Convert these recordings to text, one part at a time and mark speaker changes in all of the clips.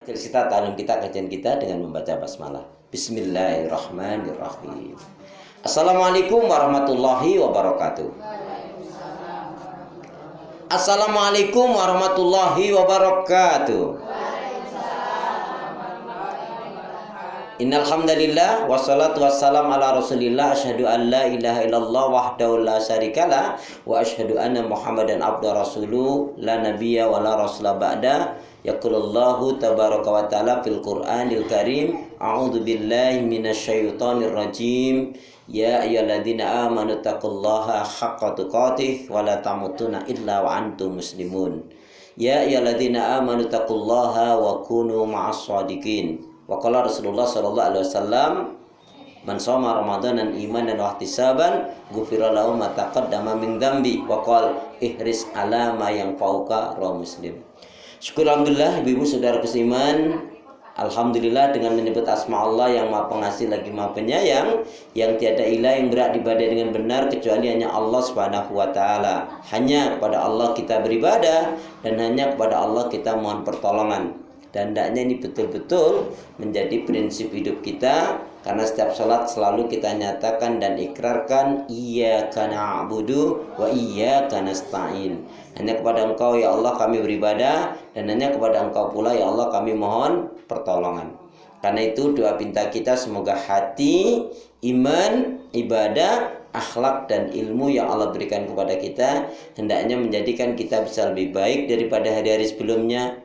Speaker 1: Kita ta'alum kita, kajian kita dengan membaca basmalah. Bismillahirrahmanirrahim. Assalamualaikum warahmatullahi wabarakatuh. Assalamualaikum warahmatullahi wabarakatuh. Innal hamdalillah wassalatu wassalamu ala Rasulillah asyhadu an la ilaha illallah wahdahu la syarikalah wa asyhadu anna Muhammadan abduhu rasuluhu la nabiyya wa la rasula ba'da. Yaqulullahu tabaraka wa ta'ala fil Qur'anil Karim, a'udzu billahi minasyaitonir rajim. Ya ayyuhalladzina amanu taqullaha haqqa tuqatih wa la tamutunna illa wa antum muslimun. Ya ayyuhalladzina amanu taqullaha wa kunu ma'as shadiqin. Wa qala Rasulullah sallallahu alaihi wasallam, man shoma ramadanan imanan wa ihtisaban ghufira lahu ma taqaddama min dzambi wa qala ihris ala ma yanfa'uka, rawahu Muslim. Syukur alhamdulillah ibu-ibu saudara seiman, alhamdulillah dengan menyebut asma Allah yang Maha Pengasih lagi Maha Penyayang, yang tiada ilah yang berhak diibadahi dengan benar kecuali hanya Allah Subhanahu wa taala. Hanya kepada Allah kita beribadah dan hanya kepada Allah kita mohon pertolongan. Dan hendaknya ini betul-betul menjadi prinsip hidup kita, karena setiap sholat selalu kita nyatakan dan ikrarkan iyyaka na'budu wa iyyaka nasta'in. Hanya kepada Engkau ya Allah kami beribadah, dan hanya kepada Engkau pula ya Allah kami mohon pertolongan. Karena itu doa pinta kita semoga hati, iman, ibadah, akhlak dan ilmu yang Allah berikan kepada kita hendaknya menjadikan kita bisa lebih baik daripada hari-hari sebelumnya,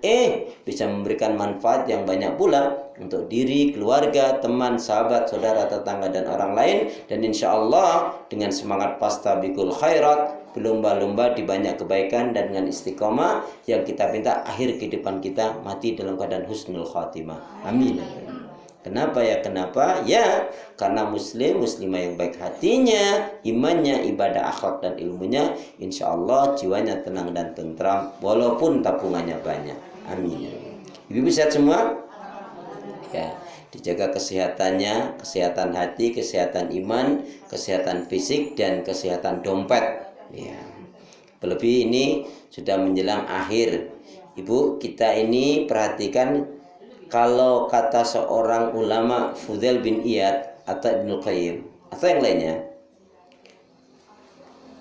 Speaker 1: bisa memberikan manfaat yang banyak pula untuk diri, keluarga, teman, sahabat, saudara, tetangga dan orang lain. Dan insya Allah dengan semangat fastabiqul khairat, berlomba-lomba di banyak kebaikan, dan dengan istiqomah yang kita minta akhir kehidupan kita mati dalam keadaan husnul khatimah. Amin. Kenapa ya? Kenapa? Ya, karena muslim, muslimah yang baik hatinya, imannya, ibadah, akhlak dan ilmunya, insya Allah jiwanya tenang dan tentram walaupun tabungannya banyak. Amin. Ibu-ibu sehat semua? Ya, dijaga kesehatannya, kesehatan hati, kesehatan iman, kesehatan fisik dan kesehatan dompet. Ya. Terlebih ini sudah menjelang akhir. Ibu, kita ini perhatikan, kalau kata seorang ulama Fudail bin Iyad atau Ibnu Qayyim atau yang lainnya,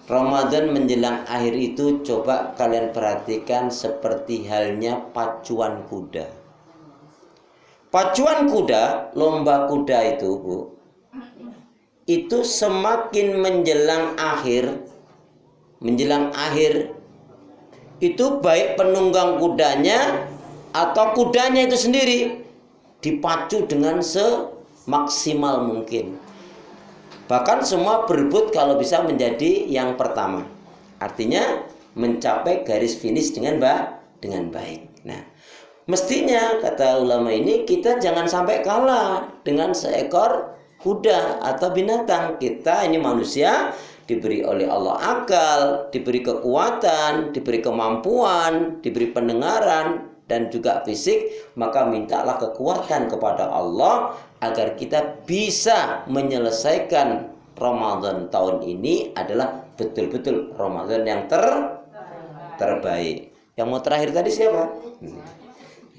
Speaker 1: Ramadan menjelang akhir itu coba kalian perhatikan seperti halnya pacuan kuda. Pacuan kuda, lomba kuda itu, Bu, itu semakin menjelang akhir itu baik penunggang kudanya atau kudanya itu sendiri dipacu dengan semaksimal mungkin. Bahkan semua berebut kalau bisa menjadi yang pertama. Artinya mencapai garis finish dengan baik. Nah, mestinya kata ulama ini kita jangan sampai kalah dengan seekor kuda atau binatang. Kita ini manusia diberi oleh Allah akal, diberi kekuatan, diberi kemampuan, diberi pendengaran dan juga fisik, maka mintalah kekuatan kepada Allah agar kita bisa menyelesaikan Ramadan tahun ini adalah betul-betul Ramadan yang terbaik. Yang mau terakhir tadi siapa?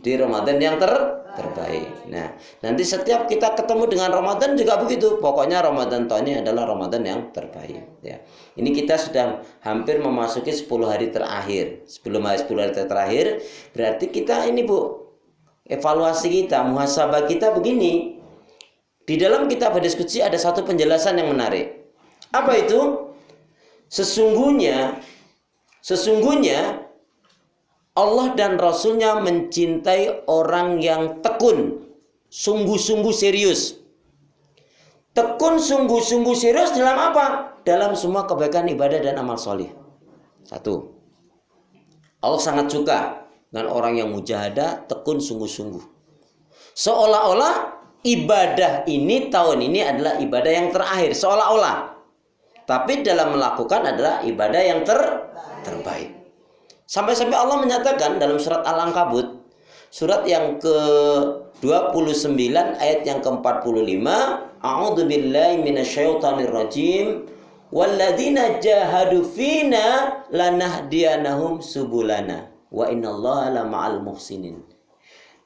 Speaker 1: Di Ramadan yang terbaik. Nah, nanti setiap kita ketemu dengan Ramadan juga begitu. Pokoknya Ramadan tahun ini adalah Ramadan yang terbaik. Ya. Ini kita sudah hampir memasuki 10 hari terakhir. 10 hari terakhir, berarti kita ini, Bu, evaluasi kita, muhasabah kita begini. Di dalam kitab hadis qudsi ada satu penjelasan yang menarik. Apa itu? Sesungguhnya Allah dan Rasulnya mencintai orang yang tekun, sungguh-sungguh serius. Tekun, sungguh-sungguh serius dalam apa? Dalam semua kebaikan, ibadah dan amal soleh. Satu, Allah sangat suka dengan orang yang mujahadah, tekun, sungguh-sungguh. Seolah-olah ibadah ini tahun ini adalah ibadah yang terakhir, seolah-olah. Tapi dalam melakukan adalah ibadah yang terbaik. Sampai-sampai Allah menyatakan dalam surat Al-Ankabut, surat yang ke-29 ayat yang ke-45, A'udzubillahi minasyaitonir rajim, walladzina jahadu fina lanahdiyanahum subulana wa innallaha lama'al muhsinin.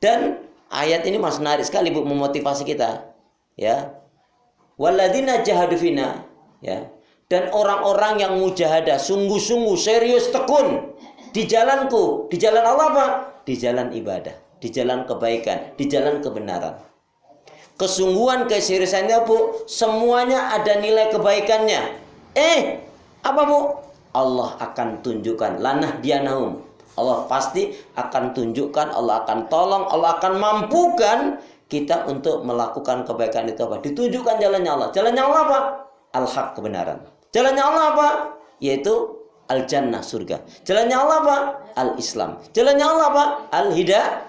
Speaker 1: Dan Ayat ini masih menarik sekali Bu, memotivasi kita. Ya. Walladzina jahadu fina, ya. Dan orang-orang yang mujahadah, sungguh-sungguh serius tekun di jalanku, di jalan Allah apa? Di jalan ibadah, di jalan kebaikan, di jalan kebenaran. Kesungguhan, keseriusannya Bu, semuanya ada nilai kebaikannya. Apa Bu? Allah akan tunjukkan, lanah dianahum. Allah pasti akan tunjukkan, Allah akan tolong, Allah akan mampukan kita untuk melakukan kebaikan itu apa? Ditunjukkan jalannya Allah. Jalannya Allah apa? Al-haq, kebenaran. Jalannya Allah apa? Yaitu al-jannah, surga. Jalannya Allah apa? Al-islam. Jalannya Allah apa? Al-hidayah.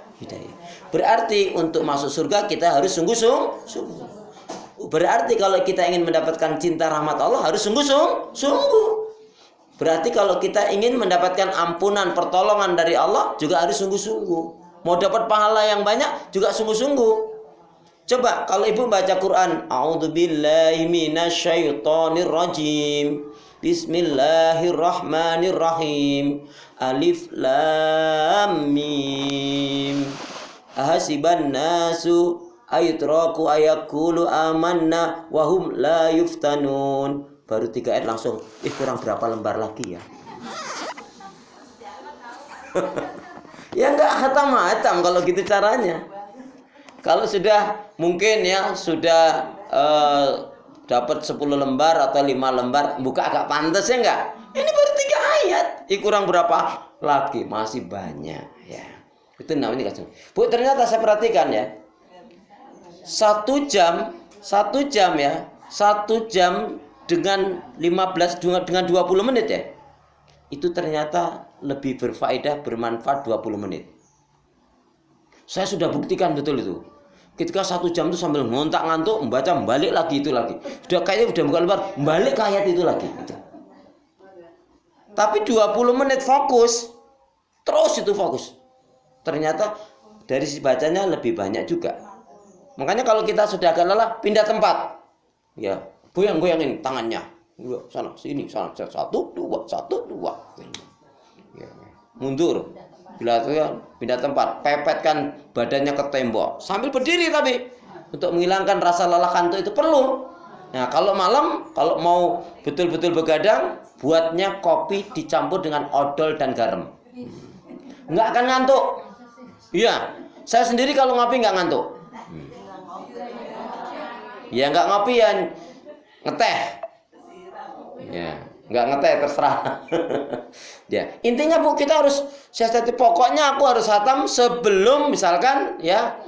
Speaker 1: Berarti untuk masuk surga kita harus sungguh-sungguh. Berarti kalau kita ingin mendapatkan cinta rahmat Allah harus sungguh-sungguh. Berarti kalau kita ingin mendapatkan ampunan, pertolongan dari Allah juga harus sungguh-sungguh. Mau dapat pahala yang banyak juga sungguh-sungguh. Coba kalau ibu baca Quran, A'udzubillahi minasyaitonirrajim. Bismillahirrahmanirrahim. Alif lam mim. Ahasiban nasu ayutraku ayakulu amanna wahum la yuftanun. Baru 3 ayat langsung, kurang berapa lembar lagi ya? Ya enggak hatam-hatam kalau gitu caranya. Kalau sudah mungkin ya sudah dapat 10 lembar atau 5 lembar, buka agak pantas ya enggak? Ini baru 3 ayat. Kurang berapa lagi? Masih banyak ya. Itu namanya kasih. Bu, ternyata saya perhatikan ya. 1 jam ya. 1 jam dengan 20 menit ya. Itu ternyata lebih berfaedah, bermanfaat 20 menit. Saya sudah buktikan betul itu. Ketika 1 jam itu sambil ngontak ngantuk, membaca, balik lagi itu lagi. Sudah kayaknya udah buka lembar, balik ke ayat itu lagi. Gitu. Tapi 20 menit fokus, terus itu fokus. Ternyata dari si bacanya lebih banyak juga. Makanya kalau kita sudah agak lelah, pindah tempat. Ya, goyang-goyangin tangannya. Sana, sini, sana. 1, 2, 1, 2. Ya. Mundur. Bila itu ya, pindah tempat, pepetkan badannya ke tembok sambil berdiri tapi untuk menghilangkan rasa lelah kantuk itu perlu. Nah, kalau malam, kalau mau betul-betul begadang, buatnya kopi dicampur dengan odol dan garam. Nggak akan ngantuk. Iya, saya sendiri kalau ngopi nggak ngantuk. Ya nggak ngopi ya ngeteh. Ya. Nggak ngeteh, terserah. Ya, intinya Bu, kita harus siasati. Pokoknya aku harus hatam sebelum misalkan ya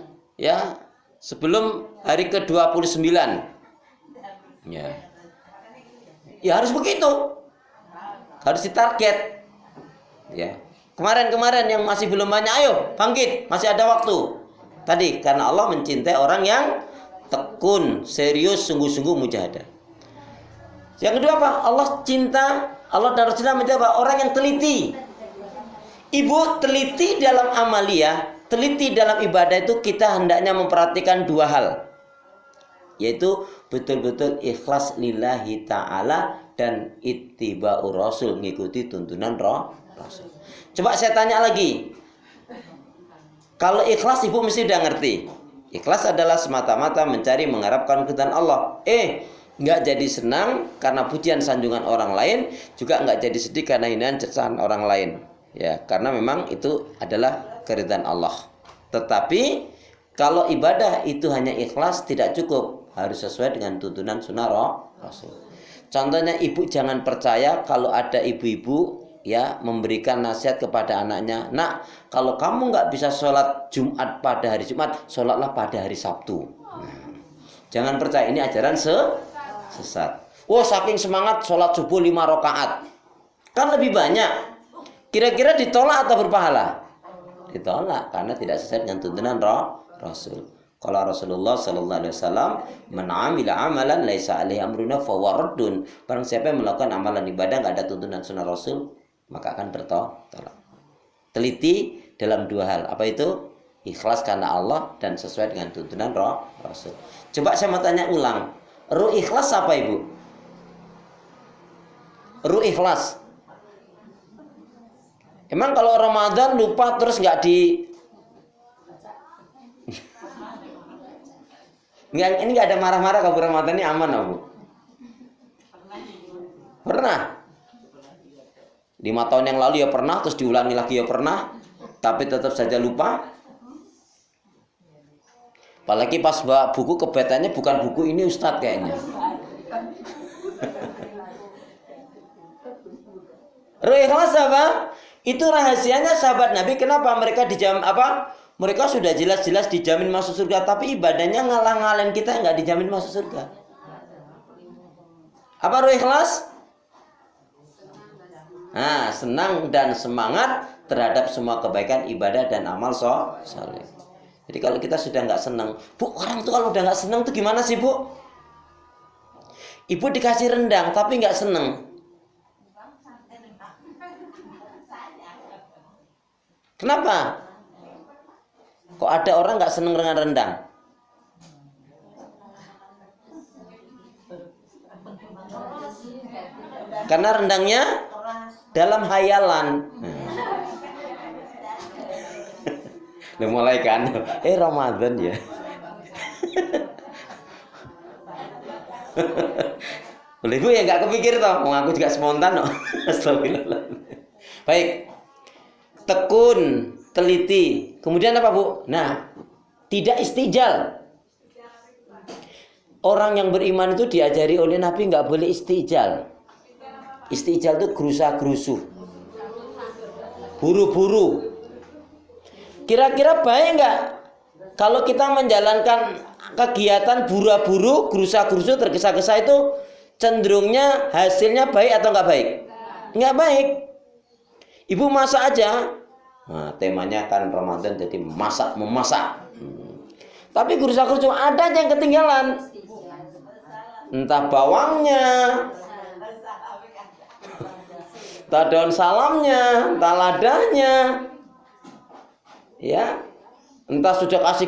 Speaker 1: sebelum hari ke-29. Ya. Ya harus begitu. Harus ditarget. Ya. Kemarin yang masih belum banyak, ayo bangkit, masih ada waktu. Tadi karena Allah mencintai orang yang tekun, serius, sungguh-sungguh mujahadah. Yang kedua apa? Allah dan Rasulullah mencintai apa? Orang yang teliti. Ibu, teliti dalam amalia, teliti dalam ibadah itu kita hendaknya memperhatikan 2 hal. Yaitu betul-betul ikhlas lillahi ta'ala dan ittiba'ur rasul, mengikuti tuntunan Rasul. Coba saya tanya lagi. Kalau ikhlas ibu mesti udah ngerti. Ikhlas adalah semata-mata mencari mengharapkan keridhaan Allah. Nggak jadi senang karena pujian sanjungan orang lain, juga nggak jadi sedih karena hinaan cercaan orang lain. Ya, karena memang itu adalah keridhaan Allah. Tetapi kalau ibadah itu hanya ikhlas tidak cukup, harus sesuai dengan tuntunan sunnah Rasul. Contohnya ibu jangan percaya kalau ada ibu-ibu ya memberikan nasihat kepada anaknya, nak, kalau kamu nggak bisa sholat Jumat pada hari Jumat, sholatlah pada hari Sabtu. Jangan percaya, ini ajaran sesat. Saking semangat sholat subuh 5 rakaat, kan lebih banyak. Kira-kira ditolak atau berpahala? Ditolak karena tidak sesuai dengan tuntunan Rasul. Kalau Rasulullah sallallahu alaihi wasallam, "Man 'amila 'amalan laisa 'alaihi amruna fahuwa raddun." Barang siapa yang melakukan amalan ibadah enggak ada tuntunan sunnah Rasul, maka akan bertolak. Teliti dalam 2 hal. Apa itu? Ikhlas karena Allah dan sesuai dengan tuntunan Rasul. Coba saya mau tanya ulang. Ruh ikhlas apa ibu? Ruh ikhlas. Emang kalau Ramadan lupa terus nggak Enggak, ini enggak ada marah-marah kalau Ramadan ini aman, Bu. Pernah. 5 tahun yang lalu ya pernah, terus diulangi lagi ya pernah, tapi tetap saja lupa. Apalagi pas bawa buku kebetannya bukan buku ini Ustadz kayaknya. Roh ikhlas apa? Itu rahasianya sahabat Nabi. Kenapa mereka dijamin apa? Mereka sudah jelas-jelas dijamin masuk surga, tapi ibadahnya ngalah-ngalahin kita nggak dijamin masuk surga. Apa roh ikhlas? Nah, senang dan semangat terhadap semua kebaikan ibadah dan amal soleh. Jadi kalau kita sudah nggak senang, Bu, orang tuh kalau udah nggak senang tuh gimana sih, Bu? Ibu dikasih rendang tapi nggak senang. Kenapa? Kok ada orang nggak senang dengan rendang? Karena rendangnya dalam hayalan. Udah mulai kan? Ramadan ya. Boleh Bu ya nggak kepikir toh? Mau aku juga spontan loh. Astagfirullah. Baik. Tekun, teliti. Kemudian apa Bu? Nah, tidak istijal. Orang yang beriman itu diajari oleh Nabi nggak boleh istijal. Istijal itu gerusa-gerusu, buru-buru. Kira-kira baik nggak kalau kita menjalankan kegiatan buru-buru, gerusa-gerusu, tergesa-gesa itu cenderungnya hasilnya baik atau nggak baik? Nggak baik. Ibu masak aja. Nah, temanya kan Ramadan jadi memasak. Tapi gerusa-gerusu ada aja yang ketinggalan. Entah bawangnya, entah daun salamnya, entah ladanya, ya, entah sudah kasih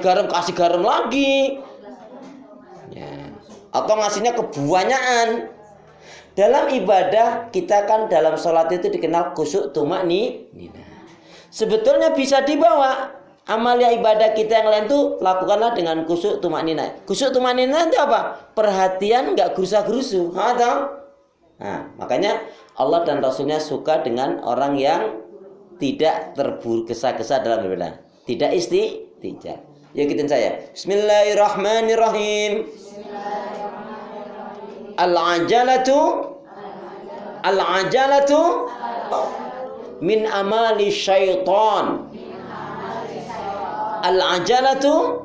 Speaker 1: garam lagi, ya, atau ngasihnya kebanyakan. Dalam ibadah kita kan dalam sholat itu dikenal khusyuk tumakninah. Sebetulnya bisa dibawa amalia ibadah kita yang lain tuh lakukanlah dengan khusyuk tumakninah. Khusyuk tumakninah itu apa? Perhatian, nggak gerusa-gerusu, atau? Nah, makanya Allah dan Rasulnya suka dengan orang yang tidak tergesa-gesa dalam ibadah, tidak istijal. Yuk ikutin saya. Bismillahirrahmanirrahim. Al-ajalatu min amali syaitan. Al-ajalatu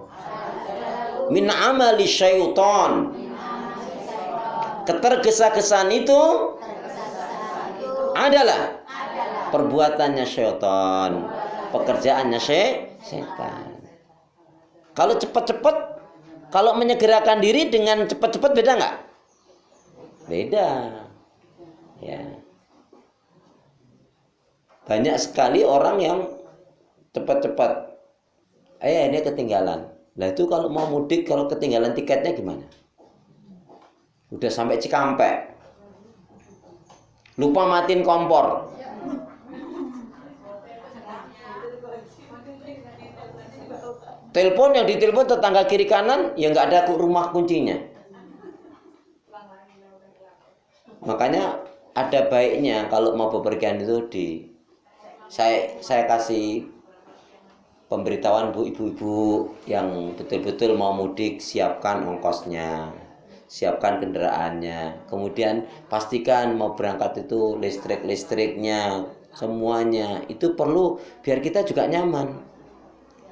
Speaker 1: min amali syaitan. Ketergesa-gesaan itu adalah perbuatannya syaitan, pekerjaannya setan. Kalau cepat-cepat, kalau menyegerakan diri dengan cepat-cepat beda nggak? Beda. Ya. Banyak sekali orang yang cepat-cepat, ini ketinggalan. Lah itu kalau mau mudik, kalau ketinggalan tiketnya gimana? Udah sampai Cikampek, lupa matiin kompor. Telepon yang ditelepon tetangga kiri kanan, ya nggak ada rumah kuncinya. Makanya ada baiknya kalau mau bepergian itu saya kasih pemberitahuan bu ibu-ibu yang betul-betul mau mudik, siapkan ongkosnya, siapkan kendaraannya, kemudian pastikan mau berangkat itu listriknya semuanya itu perlu biar kita juga nyaman.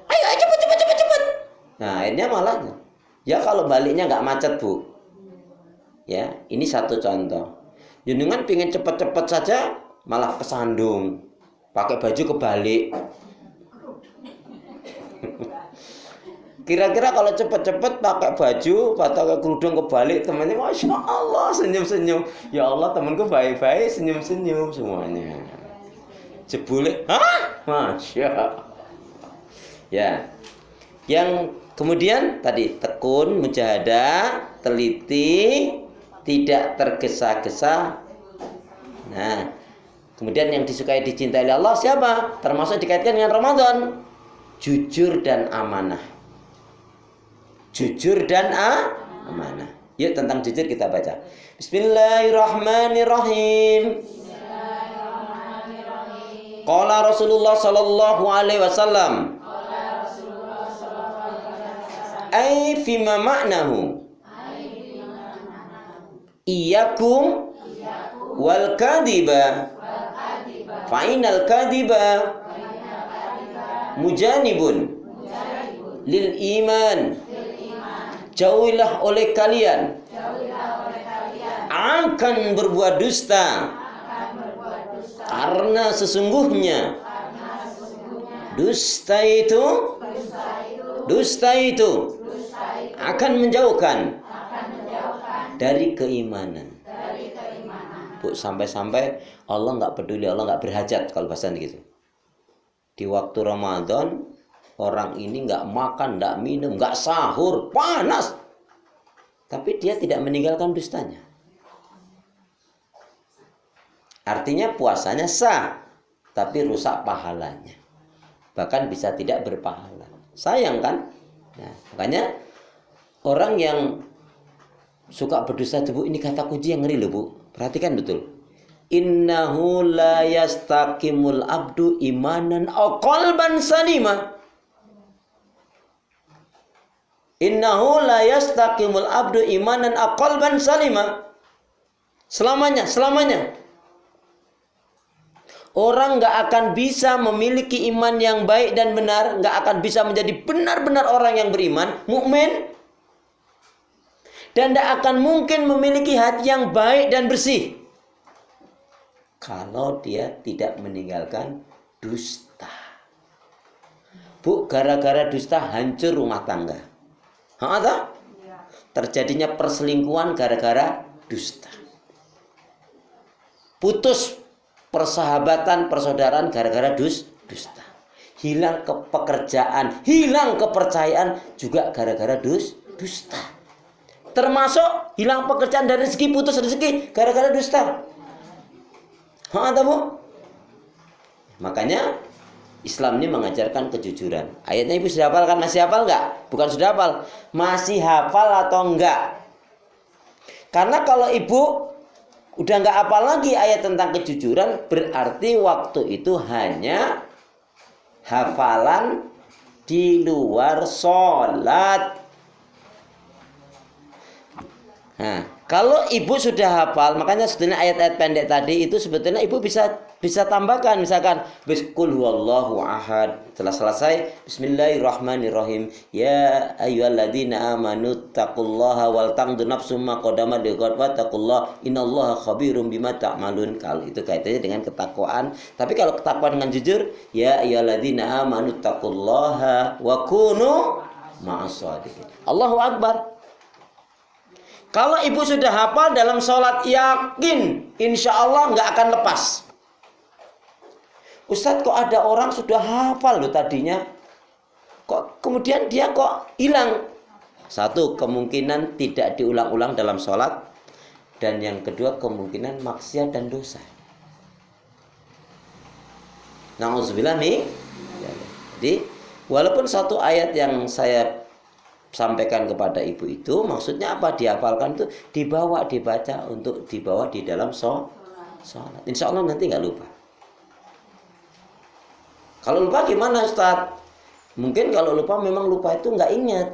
Speaker 1: Ayo cepet. Nah akhirnya malah ya kalau baliknya nggak macet Bu. Ya ini satu contoh. Jenengan pengen cepet-cepet saja malah kesandung, pakai baju kebalik. Kira-kira kalau cepet-cepet pakai baju, pakai kerudung kebalik, temannya Masya Allah senyum-senyum. Ya Allah temanku baik-baik, senyum-senyum semuanya. Jebule, Masya Allah. Ya, yang kemudian tadi tekun, mujahadah, teliti, tidak tergesa-gesa. Nah, kemudian yang disukai dicintai oleh Allah siapa? Termasuk dikaitkan dengan Ramadan. Jujur dan amanah. jujur dan amanah. Yuk tentang jujur kita baca. Bismillahirrahmanirrahim. Qala Rasulullah sallallahu alaihi wasallam. Ai fima ma'nahu. Iyyakum wal kadhiba. Fa'inal kadhiba mujanibun lil iman. Jauhilah oleh kalian akan berbuat dusta, karena sesungguhnya dusta itu akan menjauhkan dari keimanan. Bu, sampai-sampai Allah nggak peduli, Allah nggak berhajat kalau bahasa gitu. Di waktu Ramadan orang ini nggak makan, nggak minum, nggak sahur, panas, tapi dia tidak meninggalkan dustanya. Artinya puasanya sah, tapi rusak pahalanya, bahkan bisa tidak berpahala. Sayang kan? Nah, makanya orang yang suka berdusta, Bu, ini kata kunci yang ngeri loh, Bu. Perhatikan betul. Innahu la yastaqimul abdu imanan aw qalban salima. Innahu la yastaqimul abdu imanan aw qalban salima. Selamanya. Orang nggak akan bisa memiliki iman yang baik dan benar, nggak akan bisa menjadi benar-benar orang yang beriman, mukmin, dan tidak akan mungkin memiliki hati yang baik dan bersih kalau dia tidak meninggalkan dusta. Bu, gara-gara dusta hancur rumah tangga. Terjadinya perselingkuhan gara-gara dusta. Putus persahabatan, persaudaraan gara-gara dusta. Hilang pekerjaan, hilang kepercayaan juga gara-gara dusta. Termasuk hilang pekerjaan dan rezeki, putus rezeki gara-gara dusta. Bu? Makanya Islam ini mengajarkan kejujuran. Ayatnya ibu sudah hafal kan? Masih hafal nggak? Bukan sudah hafal, masih hafal atau enggak? Karena kalau ibu udah nggak hafal lagi ayat tentang kejujuran, berarti waktu itu hanya hafalan di luar sholat. Nah, kalau ibu sudah hafal, makanya sebetulnya ayat-ayat pendek tadi itu sebetulnya ibu bisa tambahkan, misalkan qul huwallahu ahad. Setelah selesai bismillahirrahmanirrahim. Ya ayyuhalladzina amanu taqullaha wal tanzur nafsum ma qaddamat lighad wattaqullaha innallaha khabirum bima ta'malun. Kalau itu kaitannya dengan ketakwaan. Tapi kalau ketakwaan dengan jujur, ya ayyuhalladzina amanu taqullaha wa kunu ma'as shadiqin. Allahu akbar. Kalau ibu sudah hafal dalam sholat, yakin insya Allah nggak akan lepas. Ustadz, kok ada orang sudah hafal loh tadinya, kok kemudian dia kok hilang? Satu, kemungkinan tidak diulang-ulang dalam sholat. Dan yang kedua, kemungkinan maksiat dan dosa. Na'udzubillah nih. Jadi walaupun satu ayat yang saya sampaikan kepada ibu itu maksudnya apa, dihafalkan, itu dibawa, dibaca untuk dibawa di dalam sholat. Insya Allah nanti nggak lupa. Kalau lupa gimana Ustaz? Mungkin kalau lupa memang lupa itu nggak ingat.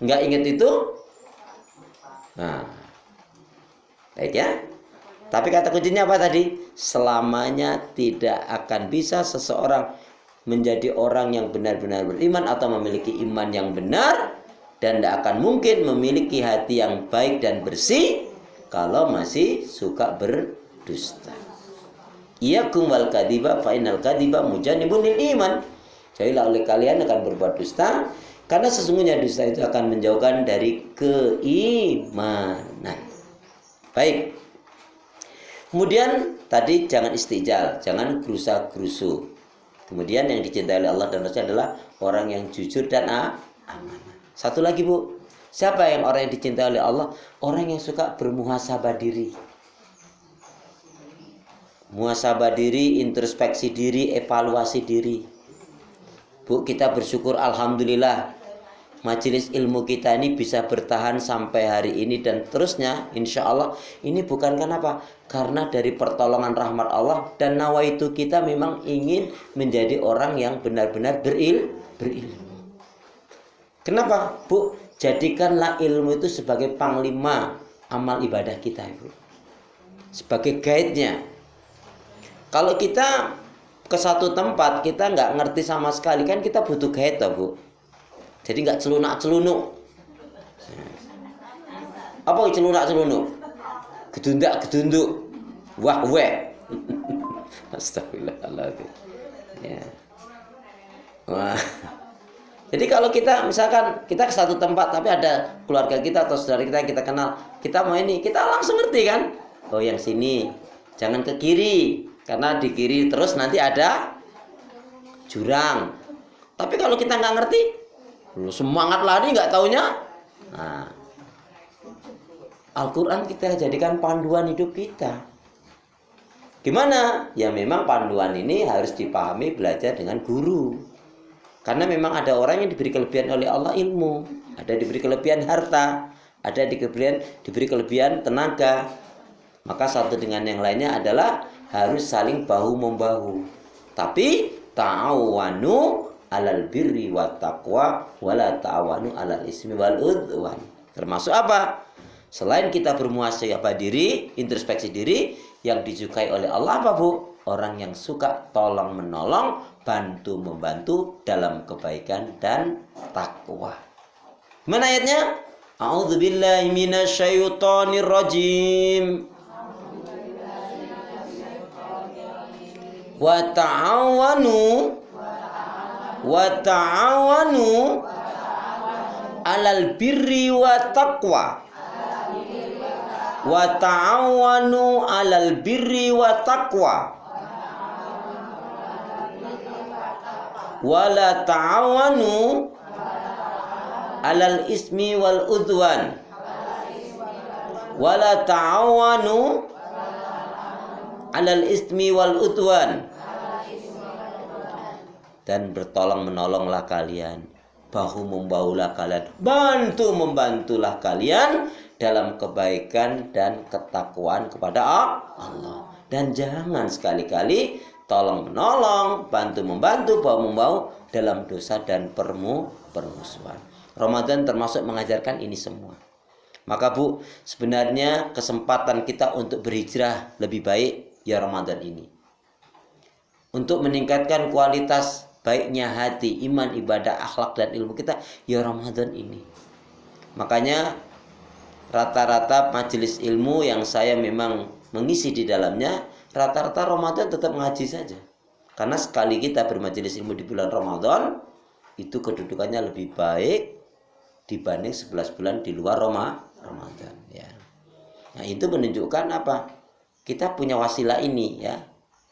Speaker 1: Nggak ingat itu, nah, baik ya. Tapi kata kuncinya apa tadi? Selamanya tidak akan bisa seseorang menjadi orang yang benar-benar beriman atau memiliki iman yang benar, dan tidak akan mungkin memiliki hati yang baik dan bersih kalau masih suka berdusta. Iyyakum wal kadhiba fa innal kadhiba mujanibun lil iman. Jauhilah oleh kalian akan berbuat dusta, karena sesungguhnya dusta itu akan menjauhkan dari keimanan. Baik. Kemudian tadi jangan istijal, jangan gerusa-gerusu. Kemudian yang dicintai oleh Allah dan Rasul adalah orang yang jujur dan amanah. Satu lagi Bu, siapa yang orang yang dicintai oleh Allah? Orang yang suka bermuhasabah diri. Muhasabah diri, introspeksi diri, evaluasi diri. Bu, kita bersyukur alhamdulillah majelis ilmu kita ini bisa bertahan sampai hari ini dan terusnya, insya Allah ini bukan kenapa? Karena dari pertolongan rahmat Allah dan nawaitu kita memang ingin menjadi orang yang benar-benar berilmu. Kenapa, Bu? Jadikanlah ilmu itu sebagai panglima amal ibadah kita, Ibu. Sebagai guide-nya. Kalau kita ke satu tempat kita nggak ngerti sama sekali, kan kita butuh guide, Bu. Jadi nggak celunak-celunuk. Apa celunak-celunuk? Gedundak-gedunduk. Wah-weh. Astagfirullahaladzim. Ya. Wah. Jadi kalau kita misalkan kita ke satu tempat tapi ada keluarga kita atau saudara kita yang kita kenal, kita mau ini, kita langsung ngerti kan? Oh yang sini, jangan ke kiri, karena di kiri terus nanti ada jurang. Tapi kalau kita nggak ngerti, semangat lari nggak taunya. Nah, Al-Quran kita jadikan panduan hidup kita. Gimana? Ya memang panduan ini harus dipahami belajar dengan guru. Karena memang ada orang yang diberi kelebihan oleh Allah ilmu, ada diberi kelebihan harta, ada diberi kelebihan tenaga. Maka satu dengan yang lainnya adalah harus saling bahu-membahu. Tapi ta'awanu alal birri wat taqwa wala ta'awanu alal ismi wal udwan. Termasuk apa? Selain kita bermuhasabah diri, introspeksi diri, yang disukai oleh Allah apa, Bu? Orang yang suka tolong menolong, bantu membantu dalam kebaikan dan takwa. Mana ayatnya? A'udzubillahi minasyaitonir rajim. Wa ta'awanu alal birri wa taqwa. Wa ta'awanu alal birri wa taqwa. Wa la ta'awanu alal ismi wal udwan. Wa la ta'awanu alal ismi wal udwan. Dan bertolong menolonglah kalian, bahu membahulah kalian, bantu membantulah kalian dalam kebaikan dan ketakwaan kepada Allah. Dan jangan sekali-kali tolong menolong, bantu membantu, bahu membahu dalam dosa dan permusuhan. Ramadan termasuk mengajarkan ini semua. Maka Bu, sebenarnya kesempatan kita untuk berhijrah lebih baik ya Ramadan ini. Untuk meningkatkan kualitas baiknya hati, iman, ibadah, akhlak dan ilmu kita ya Ramadan ini. Makanya rata-rata majelis ilmu yang saya memang mengisi di dalamnya, rata-rata Ramadan tetap ngaji saja. Karena sekali kita bermajelis ilmu di bulan Ramadan, itu kedudukannya lebih baik dibanding 11 bulan di luar Ramadan. Ya. Nah itu menunjukkan apa? Kita punya wasilah ini ya,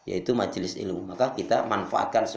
Speaker 1: yaitu majelis ilmu. Maka kita manfaatkan